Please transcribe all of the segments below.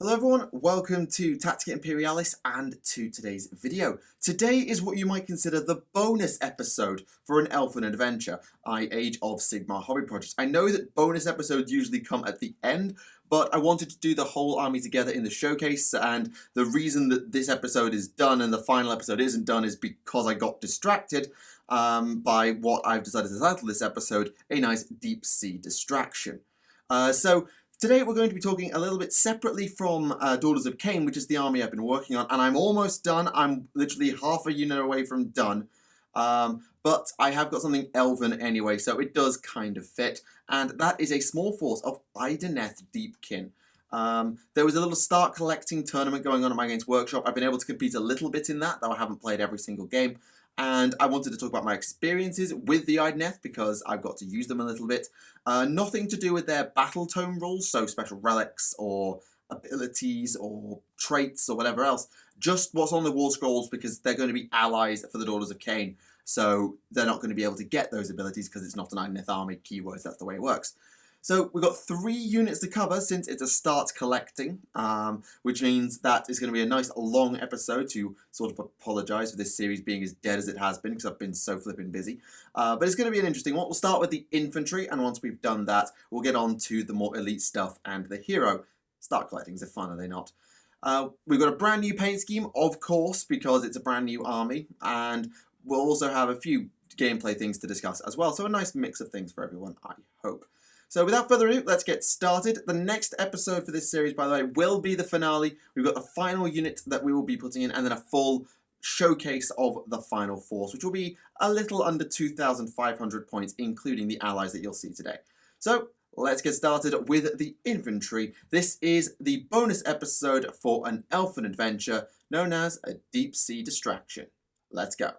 Hello everyone, welcome to Tactica Imperialis and to today's video. Today is what you might consider the bonus episode for an Aelfen adventure, Age of Sigmar hobby project. I know that bonus episodes usually come at the end, but I wanted to do the whole army together in the showcase, and the reason that this episode is done and the final episode isn't done is because I got distracted by what I've decided to title this episode, a nice deep sea distraction. Today we're going to be talking a little bit separately from Daughters of Khaine, which is the army I've been working on, and I'm almost done. I'm literally half a unit away from done, but I have got something Aelven anyway, so it does kind of fit, and that is a small force of Idoneth Deepkin. There was a little start collecting tournament going on at my games workshop. I've been able to compete a little bit in that, though I haven't played every single game. And I wanted to talk about my experiences with the Idoneth because I've got to use them a little bit. Nothing to do with their battle tome rules, so special relics or abilities or traits or whatever else. Just what's on the wall scrolls because they're going to be allies for the Daughters of Khaine. So they're not going to be able to get those abilities because it's not an Idoneth army. Keywords, that's the way it works. So we've got 3 units to cover since it's a start collecting, which means that it's going to be a nice long episode to sort of apologise for this series being as dead as it has been because I've been so flipping busy. But it's going to be an interesting one. We'll start with the infantry, and once we've done that, we'll get on to the more elite stuff and the hero. Start collectings are fun, are they not? We've got a brand new paint scheme, of course, because it's a brand new army, and we'll also have a few gameplay things to discuss as well. So a nice mix of things for everyone, I hope. So without further ado, let's get started. The next episode for this series, by the way, will be the finale. We've got the final unit that we will be putting in, and then a full showcase of the final force, which will be a little under 2,500 points, including the allies that you'll see today. So let's get started with the infantry. This is the bonus episode for an Aelfen adventure known as a deep sea distraction. Let's go.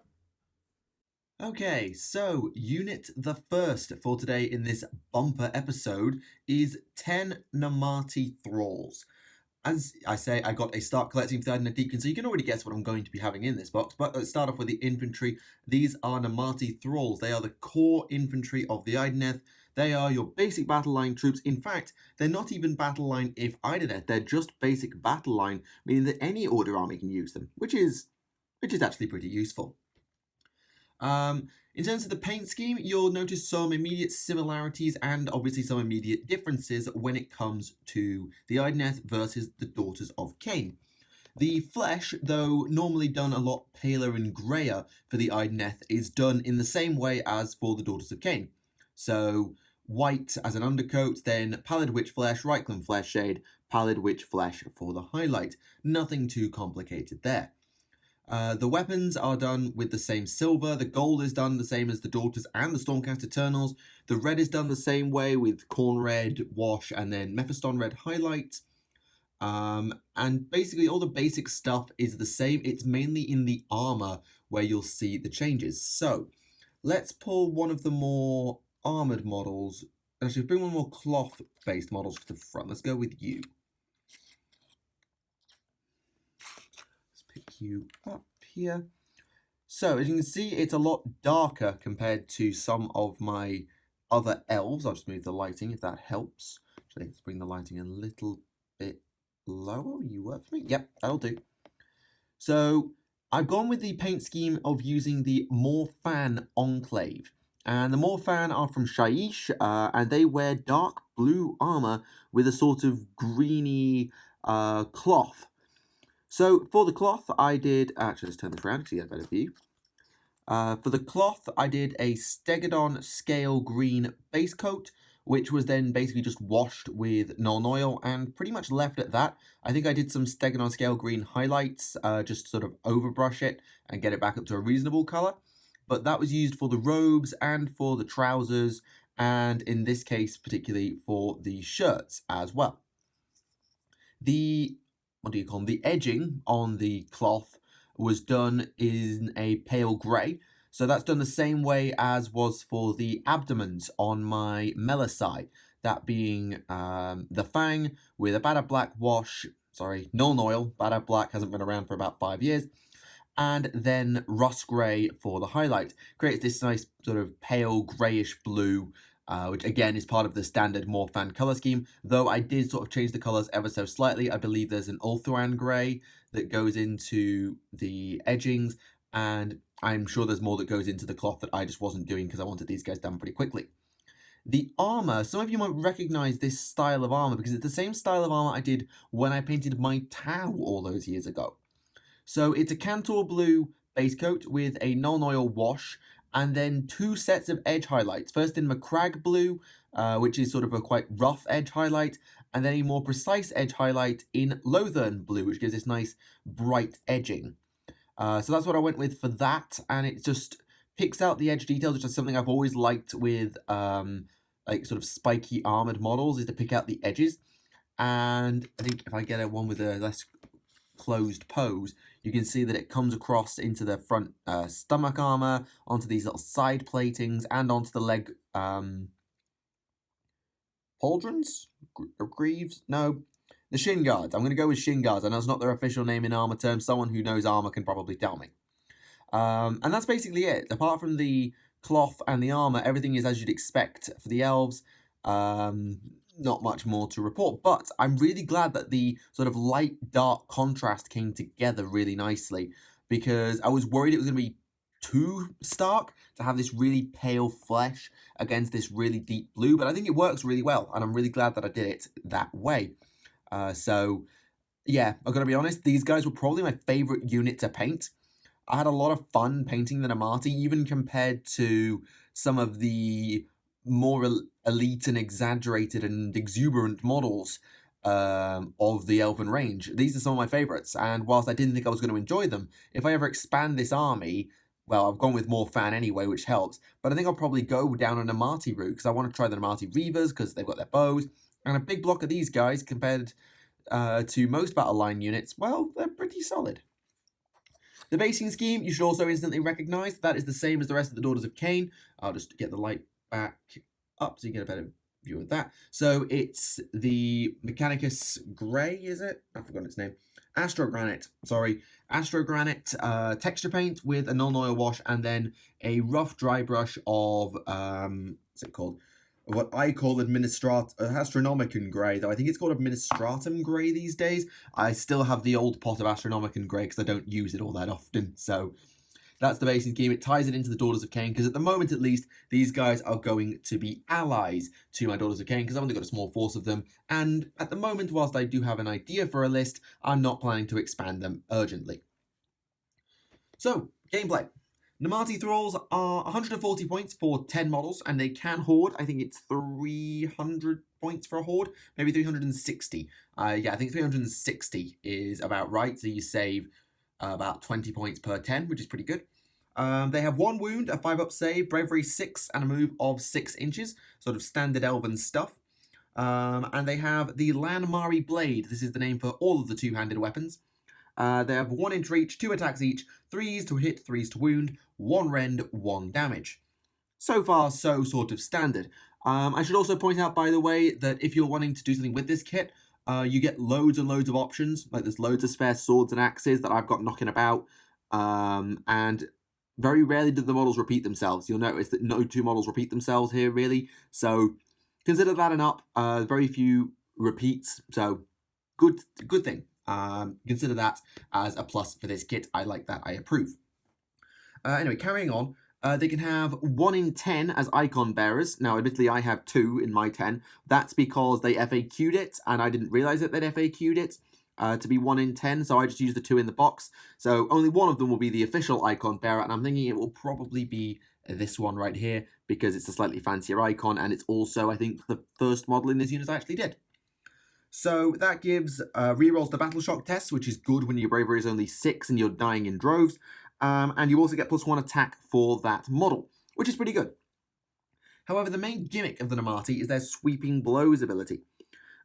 Okay, so unit the first for today in this bumper episode is 10 Morathi Thralls. As I say, I got a start collecting for the Idoneth Deepkin, so you can already guess what I'm going to be having in this box. But let's start off with the infantry. These are Morathi Thralls. They are the core infantry of the Idoneth. They are your basic battle line troops. In fact, they're not even battle line if Idoneth. They're just basic battle line, meaning that any order army can use them, which is actually pretty useful. In terms of the paint scheme, you'll notice some immediate similarities and obviously some immediate differences when it comes to the Idoneth versus the Daughters of Khaine. The flesh, though normally done a lot paler and greyer for the Idoneth, is done in the same way as for the Daughters of Khaine. So white as an undercoat, then pallid witch flesh, Reichland flesh shade, pallid witch flesh for the highlight. Nothing too complicated there. The weapons are done with the same silver. The gold is done the same as the Daughters and the Stormcast Eternals. The red is done the same way with Corn Red, Wash, and then Mephiston Red highlight. And basically all the basic stuff is the same. It's mainly in the armor where you'll see the changes. So let's pull one of the more armored models. Actually, bring one more cloth-based models to the front. Let's go with you. Pick you up here. So as you can see, it's a lot darker compared to some of my other elves. I'll just move the lighting if that helps. Actually, let's bring the lighting a little bit lower. You work for me? Yep, that'll do. So I've gone with the paint scheme of using the Morfan Enclave. And the Morfan are from Shyish, and they wear dark blue armor with a sort of greeny cloth. So for the cloth, I did, actually let's turn this around to get a better view. For the cloth, I did a Stegodon Scale Green base coat, which was then basically just washed with Nuln Oil and pretty much left at that. I think I did some Stegodon Scale Green highlights, just sort of overbrush it and get it back up to a reasonable colour. But that was used for the robes and for the trousers, and in this case, particularly for the shirts as well. The edging on the cloth was done in a pale grey. So that's done the same way as was for the abdomens on my Melisai. That being the Fang with a Bada Black wash, Nuln Oil. Bada Black hasn't been around for about 5 years. And then Rust Grey for the highlight. Creates this nice sort of pale greyish blue which again is part of the standard Morphan colour scheme, though I did sort of change the colours ever so slightly. I believe there's an Ulthuan grey that goes into the edgings, and I'm sure there's more that goes into the cloth that I just wasn't doing because I wanted these guys done pretty quickly. The armour, some of you might recognise this style of armour because it's the same style of armour I did when I painted my Tau all those years ago. So it's a Cantor Blue base coat with a Null Oil wash, and then 2 sets of edge highlights. First in Macragge Blue, which is sort of a quite rough edge highlight, and then a more precise edge highlight in Lothern Blue, which gives this nice bright edging. So that's what I went with for that, and it just picks out the edge details, which is something I've always liked with like sort of spiky armoured models, is to pick out the edges. And I think if I get a one with a less closed pose, you can see that it comes across into the front stomach armor, onto these little side platings, and onto the leg pauldrons? Greaves? No. The shin guards. I'm going to go with shin guards. I know it's not their official name in armor terms. Someone who knows armor can probably tell me. And that's basically it. Apart from the cloth and the armor, everything is as you'd expect for the elves. Not much more to report, but I'm really glad that the sort of light-dark contrast came together really nicely, because I was worried it was going to be too stark to have this really pale flesh against this really deep blue, but I think it works really well, and I'm really glad that I did it that way. So, yeah, I'm going to be honest, these guys were probably my favourite unit to paint. I had a lot of fun painting the Namarti, even compared to some of the more elite and exaggerated and exuberant models of the Elven range. These are some of my favourites, and whilst I didn't think I was going to enjoy them, if I ever expand this army, well, I've gone with more fan anyway, which helps, but I think I'll probably go down a Namarti route, because I want to try the Namarti Reavers, because they've got their bows, and a big block of these guys, compared to most battle line units, well, they're pretty solid. The basing scheme, you should also instantly recognise. That is the same as the rest of the Daughters of Khaine. I'll just get the light back up so you get a better view of that. So it's the Mechanicus Grey, is it? I've forgotten its name. Astrogranite, sorry. Astrogranite texture paint with a Null Oil wash, and then a rough dry brush of, what's it called? What I call Astronomicon Grey, though I think it's called Administratum Grey these days. I still have the old pot of Astronomicon Grey because I don't use it all that often. So that's the basing scheme. It ties it into the Daughters of Khaine because at the moment, at least, these guys are going to be allies to my Daughters of Khaine because I've only got a small force of them. And at the moment, whilst I do have an idea for a list, I'm not planning to expand them urgently. So, gameplay. Namarti Thralls are 140 points for 10 models, and they can hoard. I think it's 300 points for a hoard, maybe 360. Yeah, I think 360 is about right, so you save about 20 points per 10, which is pretty good. They have 1 wound, a 5-up save, bravery 6, and a move of 6 inches, sort of standard elven stuff. And they have the Lanmari Blade. This is the name for all of the two-handed weapons. They have 1 inch reach, 2 attacks each, 3s to hit, 3s to wound, 1 rend, 1 damage. So far, so sort of standard. I should also point out, by the way, that if you're wanting to do something with this kit, you get loads and loads of options. Like there's loads of spare swords and axes that I've got knocking about. And very rarely do the models repeat themselves. You'll notice that no 2 models repeat themselves here, really. So consider that an up. Very few repeats. So good thing. Consider that as a plus for this kit. I like that. I approve. Anyway, carrying on. They can have 1 in 10 as icon bearers. Now, admittedly, I have 2 in my 10. That's because they FAQ'd it, and I didn't realise that they'd FAQ'd it to be 1 in 10, so I just used the 2 in the box. So only one of them will be the official icon bearer, and I'm thinking it will probably be this one right here, because it's a slightly fancier icon, and it's also, I think, the first model in this unit I actually did. So that gives rerolls the Battle Shock test, which is good when your bravery is only 6 and you're dying in droves. And you also get +1 attack for that model, which is pretty good. However, the main gimmick of the Namarti is their Sweeping Blows ability.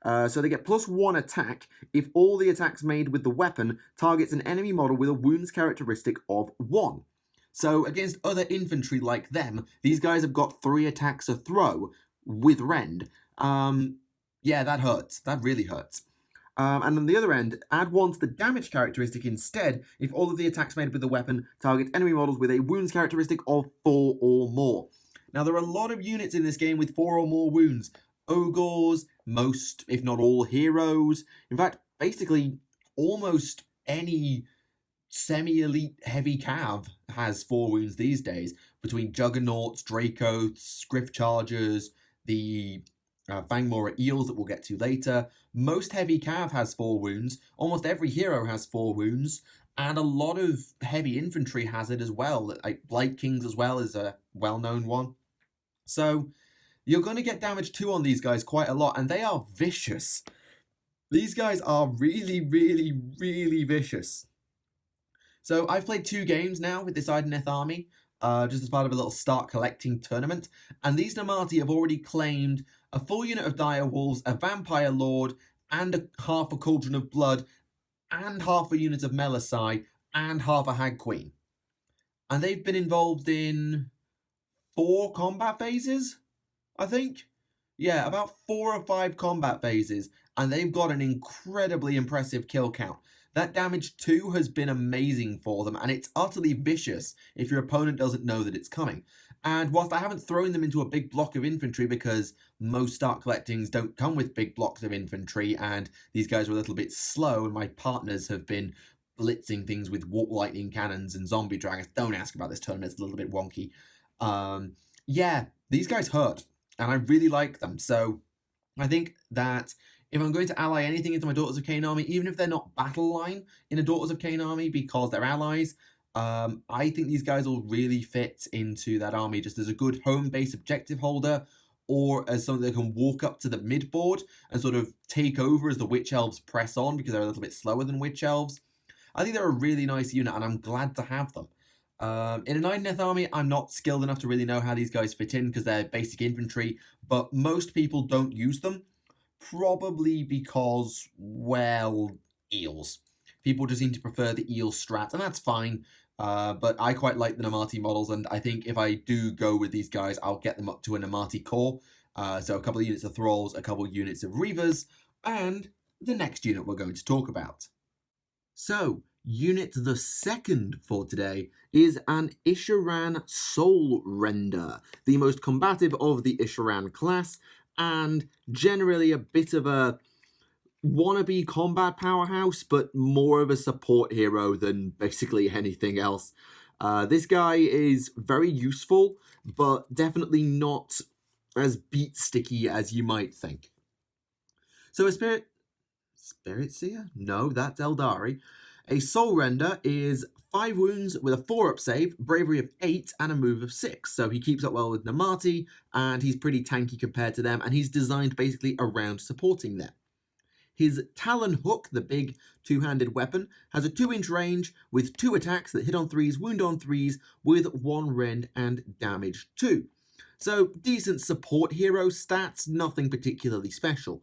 So they get +1 attack if all the attacks made with the weapon targets an enemy model with a wounds characteristic of 1. So against other infantry like them, these guys have got 3 attacks a throw with rend. Yeah, that hurts. That really hurts. And on the other end, add 1 to the damage characteristic instead if all of the attacks made with the weapon target enemy models with a wounds characteristic of 4 or more. Now, there are a lot of units in this game with 4 or more wounds. Ogres, most, if not all, heroes. In fact, basically, almost any semi-elite heavy cav has 4 wounds these days, between Juggernauts, Dracos, Griff Chargers, the Fangmora Eels that we'll get to later. Most heavy cav has 4 wounds, almost every hero has 4 wounds, and a lot of heavy infantry has it as well. Like Blight Kings as well is a well-known one. So you're going to get damage 2 on these guys quite a lot, and they are vicious. These guys are really, really, really vicious. So I've played 2 games now with this Ideneth army, just as part of a little start collecting tournament, and these Namarti have already claimed a full unit of Dire Wolves, a Vampire Lord, and half a Cauldron of Blood, and half a unit of Melisai, and half a Hag Queen. And they've been involved in 4 combat phases, I think? Yeah, about 4 or 5 combat phases, and they've got an incredibly impressive kill count. That damage 2 has been amazing for them, and it's utterly vicious if your opponent doesn't know that it's coming. And whilst I haven't thrown them into a big block of infantry, because most start collectings don't come with big blocks of infantry, and these guys are a little bit slow, and my partners have been blitzing things with warp lightning cannons and zombie dragons. Don't ask about this tournament, it's a little bit wonky. Yeah, these guys hurt, and I really like them. So I think that if I'm going to ally anything into my Daughters of Khaine army, even if they're not battle line in a Daughters of Khaine army because they're allies, I think these guys will really fit into that army just as a good home base objective holder, or as something that can walk up to the mid board and sort of take over as the Witch Elves press on, because they're a little bit slower than Witch Elves. I think they're a really nice unit, and I'm glad to have them. In an Ideneth army, I'm not skilled enough to really know how these guys fit in because they're basic infantry, but most people don't use them. Probably because, well, eels. People just seem to prefer the eel strat, and that's fine. But I quite like the Namarti models, and I think if I do go with these guys, I'll get them up to a Namarti core. So a couple of units of Thralls, a couple of units of Reavers, and the next unit we're going to talk about. So, unit the second for today is an Isharan Soul Render, the most combative of the Isharan class, and generally a bit of a wannabe combat powerhouse, but more of a support hero than basically anything else. This guy is very useful, but definitely not as beat sticky as you might think. So a Spirit Seer? No, that's Eldari. A Soul Render is 5 wounds with a 4-up save, bravery of 8, and a move of 6. So he keeps up well with Namarti, and he's pretty tanky compared to them, and he's designed basically around supporting them. His Talon Hook, the big 2-handed weapon, has a 2-inch range with 2 attacks that hit on 3s, wound on 3s, with 1 rend and damage 2. So decent support hero stats, nothing particularly special.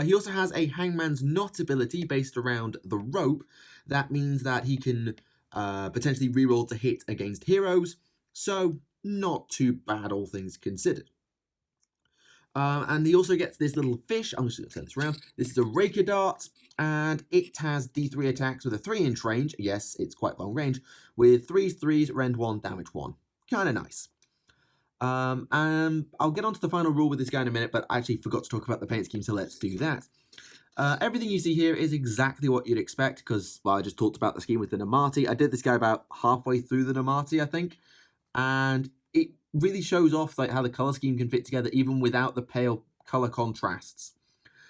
He also has a Hangman's Knot ability based around the rope. That means that he can potentially reroll to hit against heroes, so not too bad, all things considered. And he also gets this little fish. I'm just going to turn this around. This is a Raker Dart, and it has D3 attacks with a 3-inch range. Yes, it's quite long range, with 3s, 3s, rend 1, damage 1. Kind of nice. And I'll get on to the final rule with this guy in a minute, but I actually forgot to talk about the paint scheme, so let's do that. Everything you see here is exactly what you'd expect, because, well, I just talked about the scheme with the Namarti. I did this guy about halfway through the Namarti, I think, and it really shows off like how the colour scheme can fit together even without the pale colour contrasts.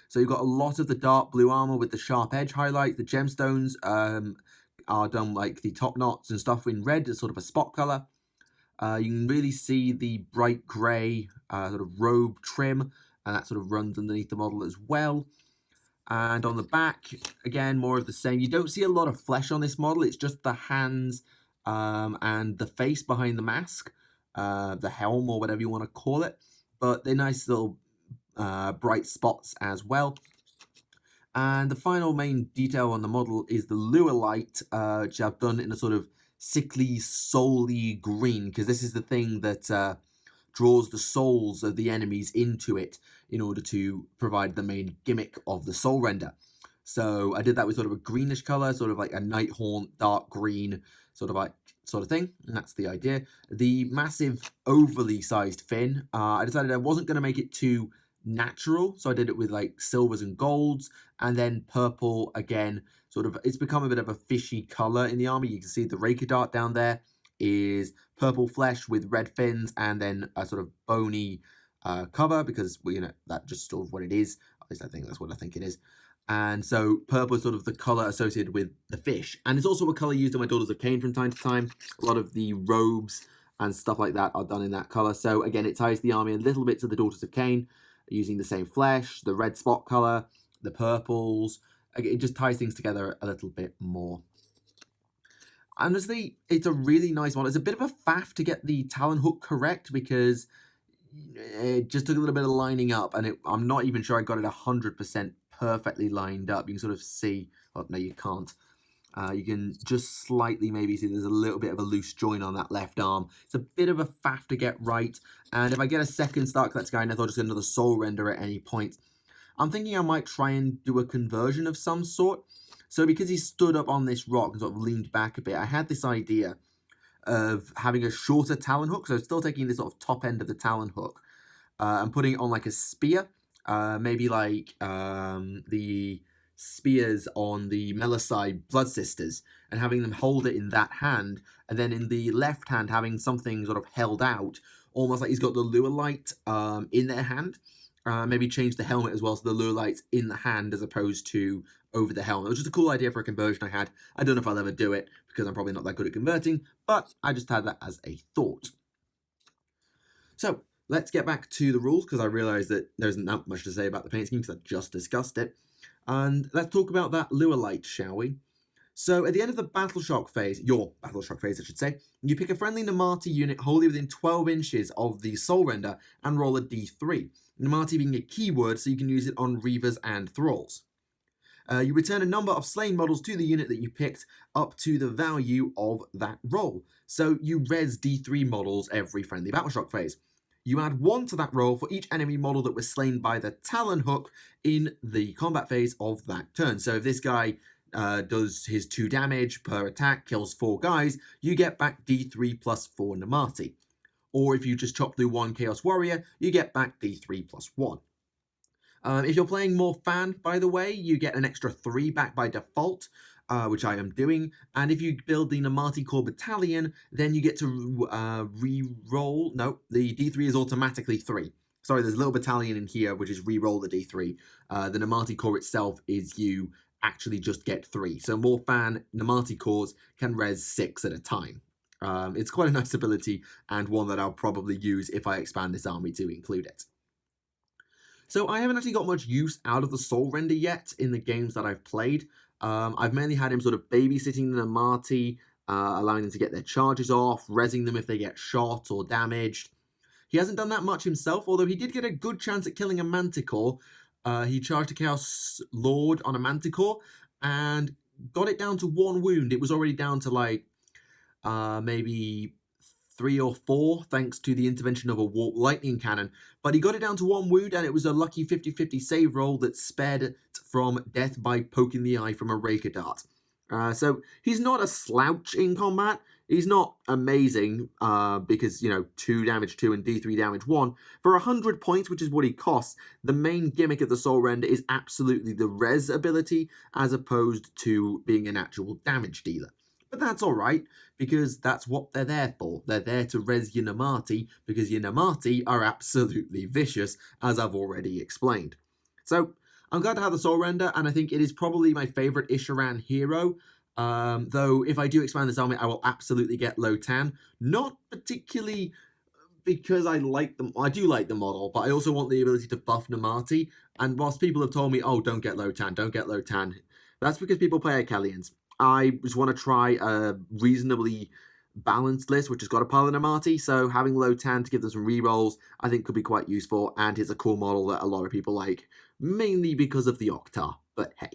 So you've got a lot of the dark blue armour with the sharp edge highlights. The gemstones are done like the top knots and stuff in red as sort of a spot colour. You can really see the bright grey sort of robe trim, and that sort of runs underneath the model as well. And on the back, again, more of the same. You don't see a lot of flesh on this model. It's just the hands and the face behind the mask, the helm or whatever you want to call it. But they're nice little bright spots as well. And the final main detail on the model is the lure light, which I've done in a sort of sickly, souly green, because this is the thing that draws the souls of the enemies into it in order to provide the main gimmick of the soul render. So I did that with sort of a greenish color, sort of like a Nighthaunt, dark green, sort of thing, and that's the idea. The massive overly sized fin, I decided I wasn't going to make it too natural, so I did it with like silvers and golds, and then purple again. Sort of, it's become a bit of a fishy color in the army. You can see the Raker Dart down there is purple flesh with red fins, and then a sort of bony cover, because, well, that's just sort of what it is. At least I think that's what I think it is. And so purple is sort of the color associated with the fish. And it's also a color used in my Daughters of Khaine from time to time. A lot of the robes and stuff like that are done in that color. So again, it ties the army a little bit to the Daughters of Khaine, using the same flesh, the red spot color, the purples. It just ties things together a little bit more. Honestly, it's a really nice one. It's a bit of a faff to get the Talon hook correct, because it just took a little bit of lining up, and I'm not even sure I got it 100% perfectly lined up. You can sort of see, oh no, you can't. You can just slightly maybe see there's a little bit of a loose joint on that left arm. It's a bit of a faff to get right, and if I get a second Stark Collector guy and I thought just get another Soul Render at any point, I'm thinking I might try and do a conversion of some sort. So because he stood up on this rock and sort of leaned back a bit, I had this idea of having a shorter Talon hook, so still taking this sort of top end of the Talon hook, and putting it on like a spear, maybe like the spears on the Melisai Blood Sisters, and having them hold it in that hand, and then in the left hand having something sort of held out, almost like he's got the lure light in their hand. Maybe change the helmet as well, so the lure light's in the hand as opposed to over the helmet. It was just a cool idea for a conversion I had. I don't know if I'll ever do it, because I'm probably not that good at converting, but I just had that as a thought. So let's get back to the rules, because I realise that there isn't that much to say about the paint scheme, because I just discussed it. And let's talk about that lure light, shall we? So at the end of the Battle Shock phase, your Battle Shock phase I should say, you pick a friendly Morathi unit wholly within 12 inches of the Soul Render and roll a d3. Morathi being a keyword, so you can use it on Reavers and Thralls. You return a number of slain models to the unit that you picked up to the value of that roll. So you res d3 models every friendly Battle Shock phase. You add 1 to that roll for each enemy model that was slain by the Talon hook in the combat phase of that turn. So if this guy does his 2 damage per attack, kills 4 guys, you get back d3 plus 4 Morathi. Or if you just chop through 1 Chaos Warrior, you get back d3 plus 1. If you're playing more Fan, by the way, you get an extra 3 back by default, which I am doing. And if you build the Morathi Core Battalion, then you get to re-roll. No, the d3 is automatically 3. Sorry, there's a little battalion in here, which is re-roll the d3. The Morathi Core itself is you actually just get 3. So more Fan Morathi Cores can res 6 at a time. It's quite a nice ability, and one that I'll probably use if I expand this army to include it. So I haven't actually got much use out of the Soul Render yet in the games that I've played. I've mainly had him sort of babysitting the Morathi, allowing them to get their charges off, rezzing them if they get shot or damaged. He hasn't done that much himself, although he did get a good chance at killing a Manticore. He charged a Chaos Lord on a Manticore and got it down to 1 wound. It was already down to like maybe 3 or 4, thanks to the intervention of a Warp Lightning Cannon. But he got it down to 1 wound, and it was a lucky 50-50 save roll that spared it from death by poking the eye from a Raker Dart. So he's not a slouch in combat. He's not amazing, because, 2 damage 2 and d3 damage 1. For 100 points, which is what he costs, the main gimmick of the Soul Render is absolutely the res ability, as opposed to being an actual damage dealer. But that's alright, because that's what they're there for. They're there to res your Morathi, because your Morathi are absolutely vicious, as I've already explained. So, I'm glad to have the Soul Render, and I think it is probably my favourite Isharan hero. Though, if I do expand this army, I will absolutely get Lotan. Not particularly because I like them. I do like the model, but I also want the ability to buff Morathi. And whilst people have told me, oh, don't get Lotan, don't get Lotan, that's because people play Icalians. I just want to try a reasonably balanced list, which has got a pile of Morathi, so having Lotan to give them some rerolls, I think could be quite useful, and it's a cool model that a lot of people like, mainly because of the Octar, but hey.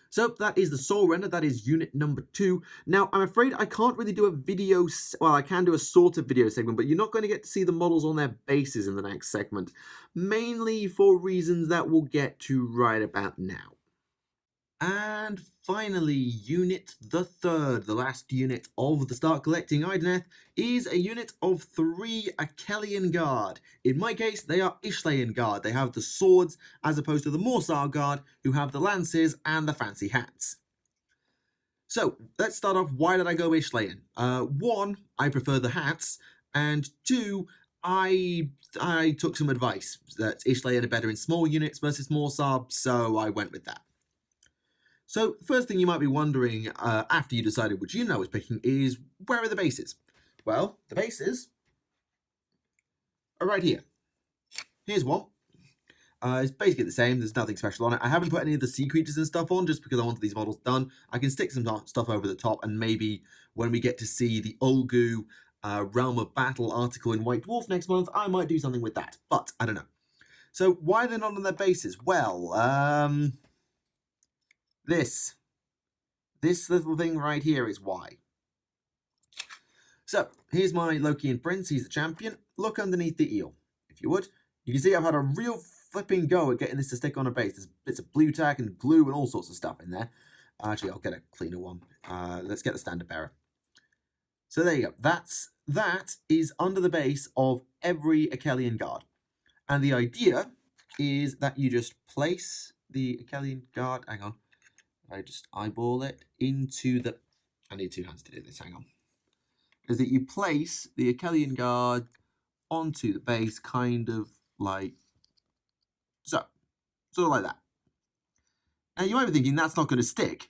So that is the Soul Render, that is unit number 2. Now, I'm afraid I can't really do a video, well, I can do a sort of video segment, but you're not going to get to see the models on their bases in the next segment, mainly for reasons that we'll get to right about now. And finally, Unit the Third, the last unit of the Start Collecting Idoneth, is a unit of 3 Achelian Guard. In my case, they are Ishlayan Guard. They have the swords, as opposed to the Morsar Guard, who have the lances and the fancy hats. So, let's start off, why did I go Ishlayan? 1, I prefer the hats, and 2, I took some advice that Ishlayan are better in small units versus Morsar, so I went with that. So, first thing you might be wondering after you decided which unit I was picking is, where are the bases? Well, the bases are right here. Here's one. It's basically the same, there's nothing special on it. I haven't put any of the sea creatures and stuff on just because I wanted these models done. I can stick some stuff over the top, and maybe when we get to see the Olgu Realm of Battle article in White Dwarf next month, I might do something with that, but I don't know. So, why are they not on their bases? Well, this little thing right here is why. So, here's my Lokian Prince, he's the champion. Look underneath the eel, if you would. You can see I've had a real flipping go at getting this to stick on a base. There's bits of blue tack and glue and all sorts of stuff in there. Actually, I'll get a cleaner one. Let's get the standard bearer. So there you go. That is under the base of every Achelian Guard. And the idea is that you just place the Achelian Guard, hang on, I just eyeball it into the, I need 2 hands to do this, hang on. Is that you place the Achelian Guard onto the base, kind of like so. Sort of like that. Now you might be thinking that's not going to stick,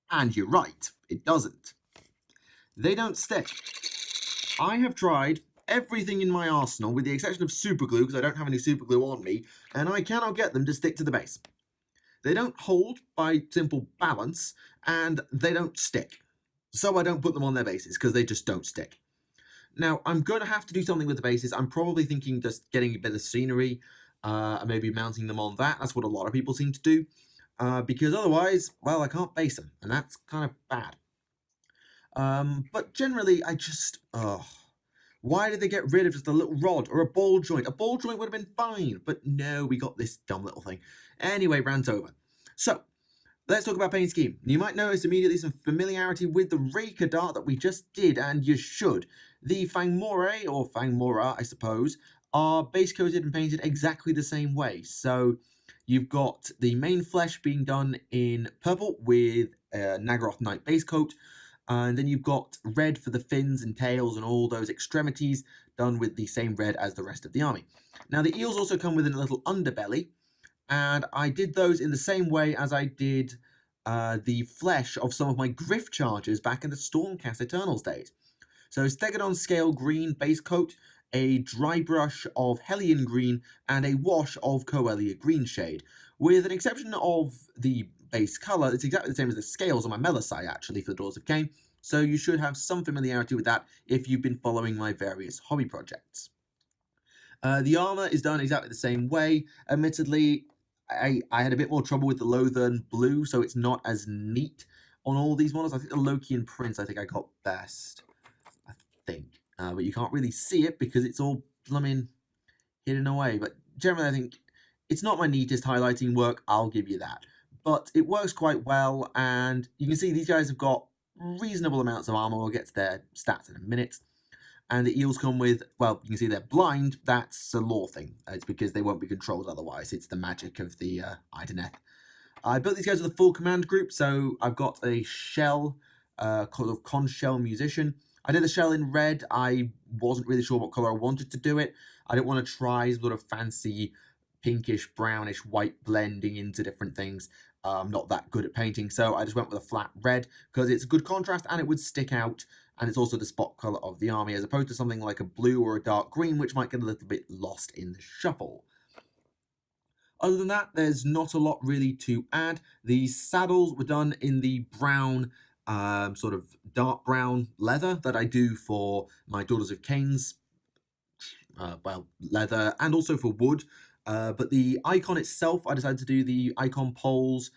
and you're right, it doesn't. They don't stick. I have tried everything in my arsenal, with the exception of super glue, because I don't have any super glue on me, and I cannot get them to stick to the base. They don't hold by simple balance, and they don't stick. So I don't put them on their bases, because they just don't stick. Now, I'm going to have to do something with the bases. I'm probably thinking just getting a bit of scenery, and maybe mounting them on that. That's what a lot of people seem to do. Because otherwise, well, I can't base them, and that's kind of bad. But generally, I just, why did they get rid of just a little rod or a ball joint? A ball joint would have been fine, but no, we got this dumb little thing. Anyway, rant over. So, let's talk about paint scheme. You might notice immediately some familiarity with the Raker dart that we just did, and you should. The Fangmore, or Fangmora, I suppose, are base coated and painted exactly the same way. So, you've got the main flesh being done in purple with Naggaroth Knight base coat. And then you've got red for the fins and tails and all those extremities done with the same red as the rest of the army. Now, the eels also come with a little underbelly, and I did those in the same way as I did the flesh of some of my Griff chargers back in the Stormcast Eternals days. So, Stegodon Scale Green base coat, a dry brush of Hellion Green, and a wash of Coelia Green shade. With an exception of the base colour, it's exactly the same as the scales on my Melisai, actually, for the Daughters of Khaine, so you should have some familiarity with that if you've been following my various hobby projects. The armour is done exactly the same way. Admittedly, I had a bit more trouble with the Lothern Blue, so it's not as neat on all these models. I think the Lokian Prince I got best, I think. But you can't really see it because it's all blooming hidden away. But generally, I think it's not my neatest highlighting work, I'll give you that. But it works quite well, and you can see these guys have got reasonable amounts of armor. We'll get to their stats in a minute. And the eels come with, well, you can see they're blind. That's a lore thing. It's because they won't be controlled otherwise. It's the magic of the Idoneth. I built these guys with a full command group, so I've got a shell called Conch Shell Musician. I did the shell in red. I wasn't really sure what color I wanted to do it. I didn't want to try sort of fancy pinkish, brownish, white blending into different things. I'm not that good at painting, so I just went with a flat red because it's a good contrast and it would stick out, and it's also the spot colour of the army, as opposed to something like a blue or a dark green, which might get a little bit lost in the shuffle. Other than that, there's not a lot really to add. The saddles were done in the brown, sort of dark brown leather that I do for my Daughters of Khaine's, leather, and also for wood. But the icon itself, I decided to do the icon poles,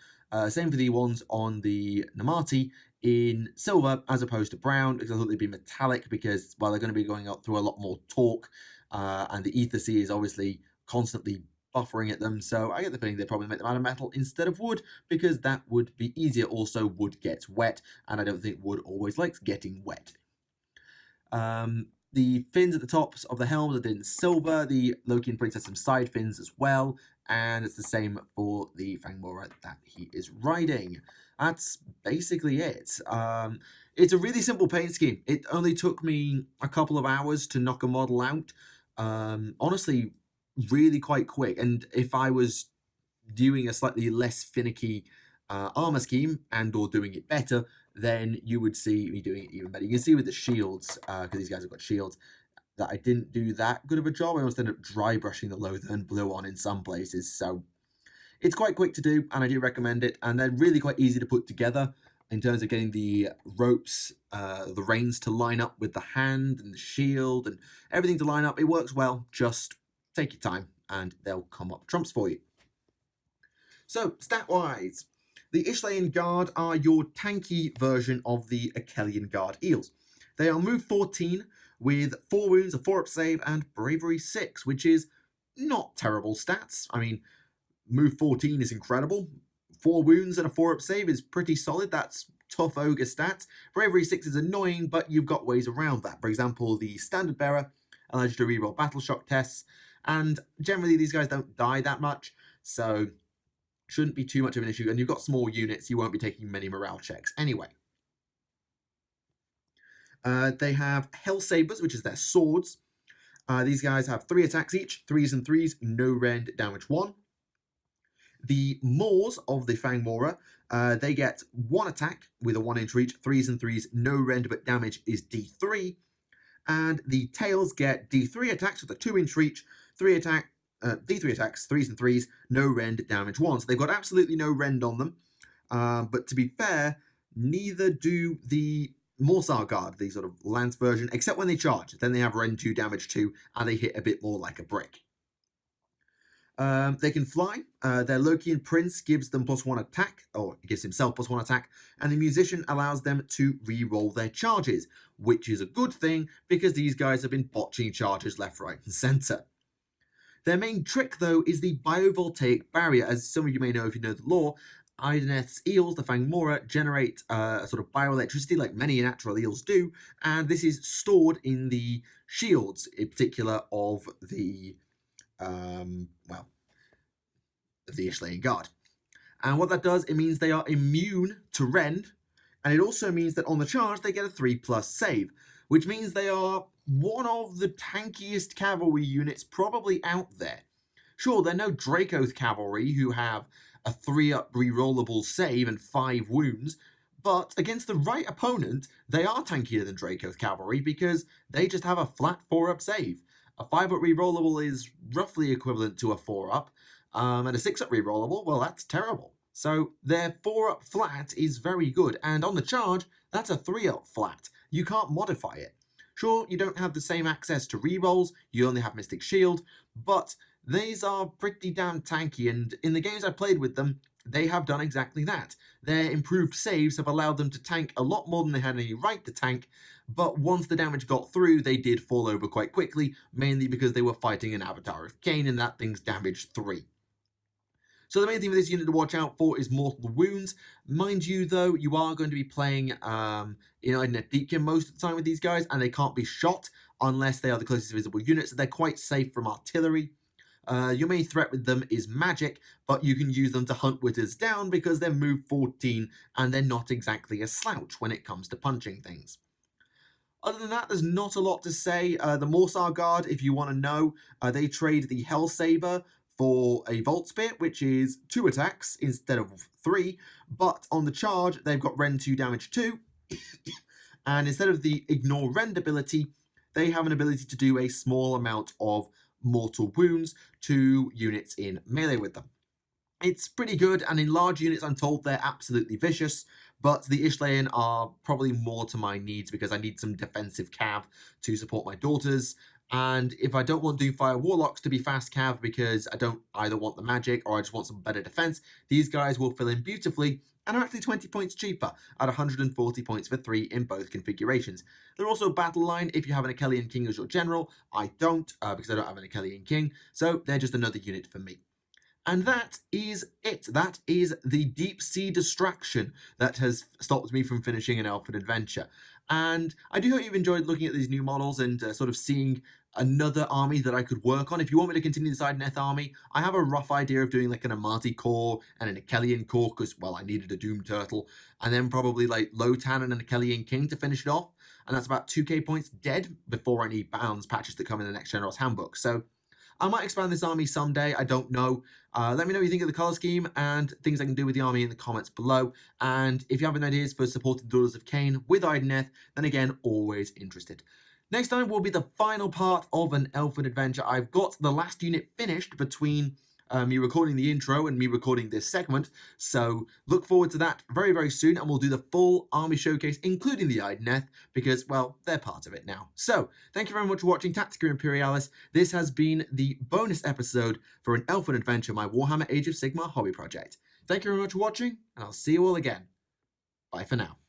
same for the ones on the Morathi, in silver as opposed to brown, because I thought they'd be metallic, because, well, they're going to be going up through a lot more torque, and the Ether Sea is obviously constantly buffering at them, so I get the feeling they probably make them out of metal instead of wood, because that would be easier. Also, wood gets wet, and I don't think wood always likes getting wet. The fins at the tops of the helms are in silver. The Lokian Prince has some side fins as well, and it's the same for the Fangmora that he is riding. That's basically it. It's a really simple paint scheme. It only took me a couple of hours to knock a model out. Honestly, really quite quick. And if I was doing a slightly less finicky armor scheme and or doing it better, then you would see me doing it even better. You can see with the shields, because these guys have got shields, that I didn't do that good of a job. I almost ended up dry brushing the Lothern blue on in some places. So it's quite quick to do, and I do recommend it. And they're really quite easy to put together in terms of getting the ropes, the reins to line up with the hand and the shield and everything to line up. It works well. Just take your time, and they'll come up trumps for you. So, stat-wise, the Ishlayan Guard are your tanky version of the Akhelian Guard Eels. They are move 14 with 4 wounds, a 4-up save, and bravery 6, which is not terrible stats. I mean, move 14 is incredible. 4 wounds and a 4-up save is pretty solid. That's tough ogre stats. Bravery 6 is annoying, but you've got ways around that. For example, the Standard Bearer allows you to reroll battle shock tests, and generally these guys don't die that much, so shouldn't be too much of an issue. And you've got small units, you won't be taking many morale checks anyway. They have Hell Sabers, which is their swords. These guys have 3 attacks each, 3s and 3s, no rend, damage 1. The Maws of the Fangmora, they get 1 attack with a 1-inch reach, 3s and 3s, no rend, but damage is D3. And the Tails get D3 attacks with a 2-inch reach, D3 attacks, 3s and 3s, no rend, damage 1. So they've got absolutely no rend on them. But to be fair, neither do the Morsar Guard, the sort of lance version, except when they charge. Then they have rend 2, damage 2, and they hit a bit more like a brick. They can fly. Their Lokian Prince gives them +1 attack, or gives himself +1 attack, and the Musician allows them to re-roll their charges, which is a good thing because these guys have been botching charges left, right, and centre. Their main trick, though, is the biovoltaic barrier. As some of you may know if you know the lore, Idoneth's eels, the Fangmora, generate a sort of bioelectricity like many natural eels do, and this is stored in the shields, in particular of the the Ishlayan Guard. And what that does, it means they are immune to rend, and it also means that on the charge they get a 3+ save, which means they are one of the tankiest cavalry units probably out there. Sure, they're no Dracoth cavalry who have a 3-up rerollable save and 5 wounds, but against the right opponent, they are tankier than Dracoth cavalry because they just have a flat 4-up save. A 5-up rerollable is roughly equivalent to a 4-up, and a 6-up rerollable, well, that's terrible. So their 4-up flat is very good, and on the charge, that's a 3-up flat. You can't modify it. Sure, you don't have the same access to rerolls, you only have Mystic Shield, but these are pretty damn tanky, and in the games I've played with them, they have done exactly that. Their improved saves have allowed them to tank a lot more than they had any right to tank, but once the damage got through, they did fall over quite quickly, mainly because they were fighting an Avatar of Khaine, and that thing's damage 3. So the main thing with this unit to watch out for is mortal wounds. Mind you, though, you are going to be playing in Tactica most of the time with these guys, and they can't be shot unless they are the closest visible unit, so they're quite safe from artillery. Your main threat with them is magic, but you can use them to hunt witters down because they're move 14, and they're not exactly a slouch when it comes to punching things. Other than that, there's not a lot to say. The Morsar Guard, if you want to know, they trade the Hell Saber for a Volt Spear, which is 2 attacks instead of 3, but on the charge, they've got rend 2, damage 2, and instead of the Ignore Rend ability, they have an ability to do a small amount of mortal wounds to units in melee with them. It's pretty good, and in large units, I'm told they're absolutely vicious, but the Ishlayan are probably more to my needs because I need some defensive cav to support my daughters. And if I don't want Doomfire Warlocks to be fast cav because I don't either want the magic or I just want some better defense, these guys will fill in beautifully and are actually 20 points cheaper at 140 points for 3 in both configurations. They're also battle line if you have an Akellian King as your general. I don't, because I don't have an Akellian King, so they're just another unit for me. And that is it. That is the deep sea distraction that has stopped me from finishing an Elfen adventure. And I do hope you've enjoyed looking at these new models and sort of seeing another army that I could work on. If you want me to continue the Idoneth army, I have a rough idea of doing like an Amati core and an Akellian core because, well, I needed a Doom Turtle. And then probably like Lotan and an Akellian King to finish it off. And that's about 2k points dead before any balance patches that come in the next General's Handbook. So I might expand this army someday, I don't know. Let me know what you think of the colour scheme and things I can do with the army in the comments below. And if you have any ideas for supporting the Daughters of Khaine with Idoneth, then again, always interested. Next time will be the final part of an Elfen adventure. I've got the last unit finished between me recording the intro and me recording this segment, so look forward to that very, very soon, and we'll do the full army showcase, including the Idoneth, because, well, they're part of it now. So, thank you very much for watching Tactica Imperialis. This has been the bonus episode for an Elfen adventure, my Warhammer Age of Sigmar hobby project. Thank you very much for watching, and I'll see you all again. Bye for now.